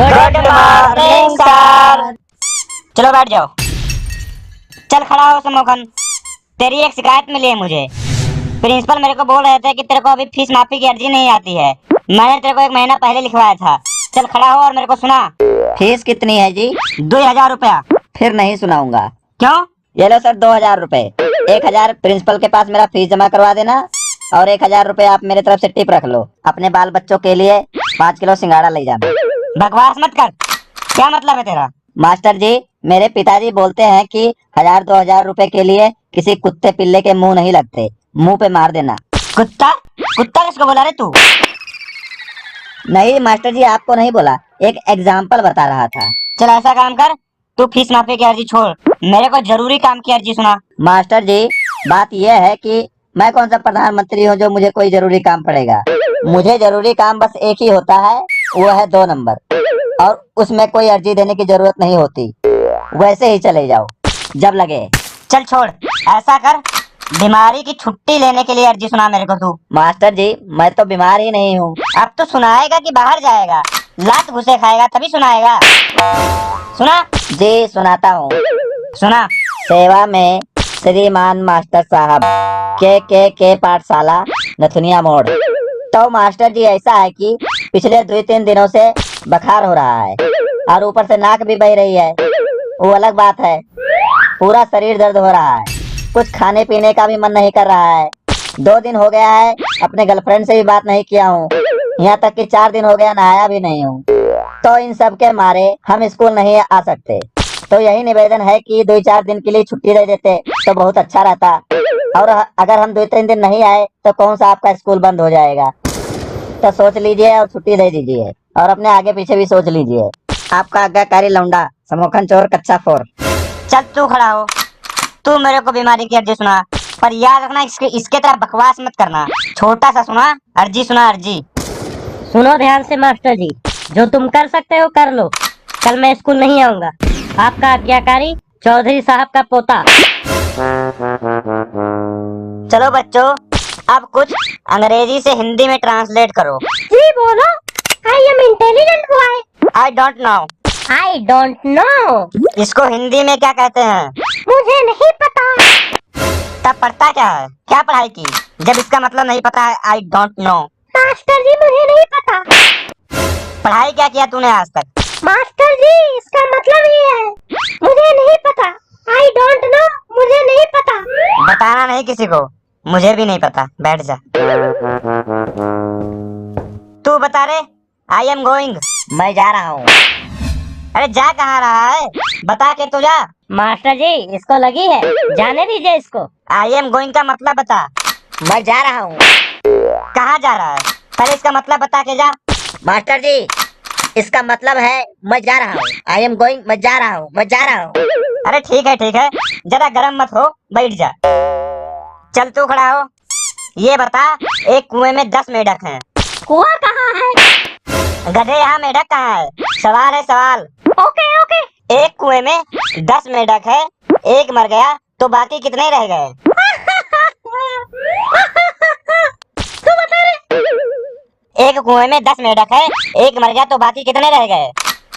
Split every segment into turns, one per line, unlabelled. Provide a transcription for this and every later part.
Good morning sir. चलो बैठ जाओ। चल खड़ा हो सम्मोहन, तेरी एक शिकायत मिली है मुझे। प्रिंसिपल मेरे को बोल रहे थे कि तेरे को अभी फीस माफी की अर्जी नहीं आती है। मैंने तेरे को 1 महीना पहले लिखवाया था। चल खड़ा हो और मेरे को सुना।
फीस कितनी है जी?
2000 रुपया।
फिर नहीं सुनाऊंगा।
क्यों?
ये लो सर 2000 रुपए। 1000 प्रिंसिपल के पास मेरा फीस जमा करवा देना और 1000 रुपए आप मेरे तरफ से टिप रख लो। अपने बाल बच्चों के लिए 5 किलो सिंघाड़ा ले जाना।
बकवास मत कर, क्या मतलब है तेरा?
मास्टर जी, मेरे पिताजी बोलते हैं कि 1000-2000 रुपए के लिए किसी कुत्ते पिल्ले के मुंह नहीं लगते, मुंह पे मार देना।
कुत्ता? कुत्ता किसको बोला रे तू?
नहीं मास्टर जी, आपको नहीं बोला, एक एग्जाम्पल बता रहा था।
चल ऐसा काम कर, तू फीस माफी की अर्जी छोड़, मेरे को जरूरी काम की अर्जी सुना।
मास्टर जी, बात यह है कि मैं कौन सा प्रधानमंत्री हूँ जो मुझे कोई जरूरी काम पड़ेगा। मुझे जरूरी काम बस एक ही होता है, वो है 2 नंबर, और उसमें कोई अर्जी देने की जरूरत नहीं होती। वैसे ही चले जाओ जब लगे।
चल छोड़, ऐसा कर, बीमारी की छुट्टी लेने के लिए अर्जी सुना मेरे को तू।
मास्टर जी, मैं तो बीमार ही नहीं हूँ।
अब तो सुनाएगा कि बाहर जाएगा, लात घुसे खाएगा तभी सुनाएगा। सुना।
जी सुनाता हूँ।
सुना।
सेवा में श्रीमान मास्टर साहब, के पाठशाला, नथुनिया मोड़। तो मास्टर जी ऐसा है कि पिछले 2-3 दिनों से बुखार हो रहा है और ऊपर से नाक भी बह रही है, वो अलग बात है। पूरा शरीर दर्द हो रहा है, कुछ खाने पीने का भी मन नहीं कर रहा है। 2 दिन हो गया है अपने गर्लफ्रेंड से भी बात नहीं किया हूँ, यहाँ तक कि 4 दिन हो गया नहाया भी नहीं हूँ। तो इन सब के मारे हम स्कूल नहीं आ सकते। तो यही निवेदन है कि 2-4 दिन के लिए छुट्टी दे देते तो बहुत अच्छा रहता। और अगर हम 2-3 दिन नहीं आए तो कौन सा आपका स्कूल बंद हो जाएगा। तो सोच लीजिए और छुट्टी दे दीजिए, और अपने आगे पीछे भी सोच लीजिए। आपका आज्ञाकारी लौंडा, सम्मोहन चोर कच्चा फोर।
चल तू खड़ा हो, तू मेरे को बीमारी की अर्जी सुना, पर याद रखना इसके तरह बकवास मत करना। छोटा सा सुना, अर्जी सुना अर्जी।
सुनो ध्यान से मास्टर जी, जो तुम कर सकते हो कर लो। कल मैं स्कूल नहीं आऊंगा। आपका आज्ञाकारी चौधरी साहब का पोता।
चलो बच्चों, अब कुछ अंग्रेजी से हिंदी में ट्रांसलेट करो।
जी बोलो। I am intelligent boy.
I don't know.
I don't know.
इसको हिंदी में क्या कहते हैं?
मुझे नहीं पता।
तब पढ़ता क्या है? क्या पढ़ाई की जब इसका मतलब नहीं पता है? I don't know.
मास्टर जी मुझे नहीं पता।
पढ़ाई क्या किया तूने आज तक?
मास्टर जी इसका मतलब ये है, मुझे नहीं पता। आई डोंट नो, मुझे नहीं पता।
बताना नहीं किसी को, मुझे भी नहीं पता। बैठ जा। तू बता रे। I am going.
मैं जा रहा हूँ।
अरे जा कहाँ रहा है, बता के तो जा।
मास्टर जी इसको लगी है, जाने दीजिए इसको।
आई एम गोइंग का मतलब बता।
मैं जा रहा हूँ।
कहाँ जा रहा है, पहले इसका मतलब बता के जा।
मास्टर जी, इसका मतलब है मैं जा रहा हूँ। आई एम गोइंग, मैं जा रहा हूँ, मैं जा रहा हूँ।
अरे ठीक है, जरा गरम मत हो, बैठ जा। चल तू खड़ा हो, ये बता, एक कुएं में 10 मेढक हैं।
कुआं कहाँ है?
गधे, यहाँ मेढक कहाँ है? सवाल है सवाल।
Okay okay.
एक कुएं में 10 मेढक है, एक मर गया तो बाकी कितने रह गए?
तू बता रे।
एक कुएं में 10 मेढक है, एक मर गया तो बाकी कितने रह गए?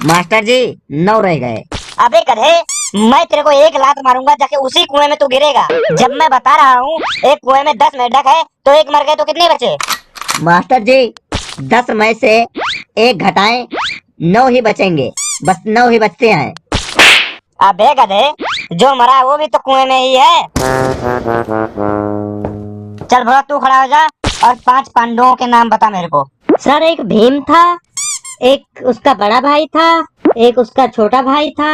मास्टर जी 9 रह गए।
अबे गधे, मैं तेरे को एक लात मारूंगा, जाके उसी कुएं में तू गिरेगा। जब मैं बता रहा हूँ एक कुएं में 10 मेढक है तो एक मर गए तो कितने बचे?
मास्टर जी 10 में से 1 घटाएं, 9 ही बचेंगे, बस 9 ही बचते हैं।
अबे गधे, जो मरा वो भी तो कुएं में ही है। चल भोला तू खड़ा हो जा और 5 पांडवों के नाम बता मेरे को।
सर एक भीम था, एक उसका बड़ा भाई था, एक उसका छोटा भाई था,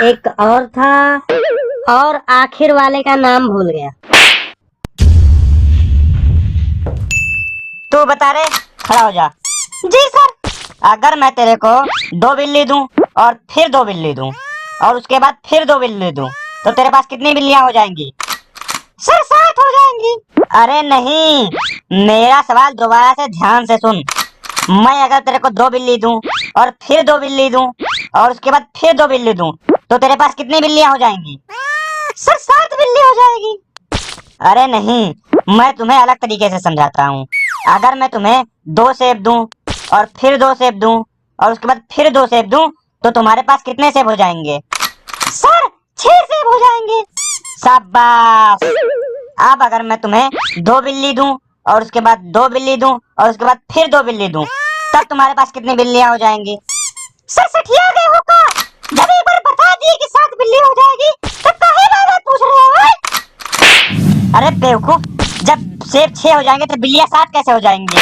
एक और था, और आखिर वाले का नाम भूल गया।
तू बता रे, खड़ा हो जा। जी सर। अगर मैं तेरे को 2 बिल्ली दूं और फिर 2 बिल्ली दूं और उसके बाद फिर 2 बिल्ली दूं तो तेरे पास कितनी बिल्लियां हो जाएंगी? सर 7 हो जाएंगी। अरे नहीं, मेरा सवाल दोबारा से ध्यान से सुन। मैं अगर तेरे को 2 बिल्ली दूं और फिर 2 बिल्ली दूं और उसके बाद फिर 2 बिल्ली दूं तो तेरे पास कितनी बिल्लियां हो जाएंगी? सर 7 बिल्ली हो जाएगी। अरे नहीं, मैं तुम्हें अलग तरीके से समझाता हूँ। अगर मैं तुम्हें 2 सेब दूं और फिर 2 सेब दूं और उसके बाद फिर 2 सेब दूं तो तुम्हारे पास कितने सेब हो जाएंगे?
सर 6 सेब हो जाएंगे।
शाबाश। अब अगर मैं तुम्हें 2 बिल्ली दूं और उसके बाद 2 बिल्ली दूं और उसके बाद फिर 2 बिल्ली दूं, तब तुम्हारे पास कितनी बिल्लियां हो जाएंगी?
सर सठिया गए हो का? जब एक बार बता दिए कि 7 बिल्ली हो जाएगी तब काहे बार पूछ रहे हो?
अरे बेवकूफ, जब सेब 6 हो जाएंगे तो बिल्लियां 7 कैसे हो जाएंगी?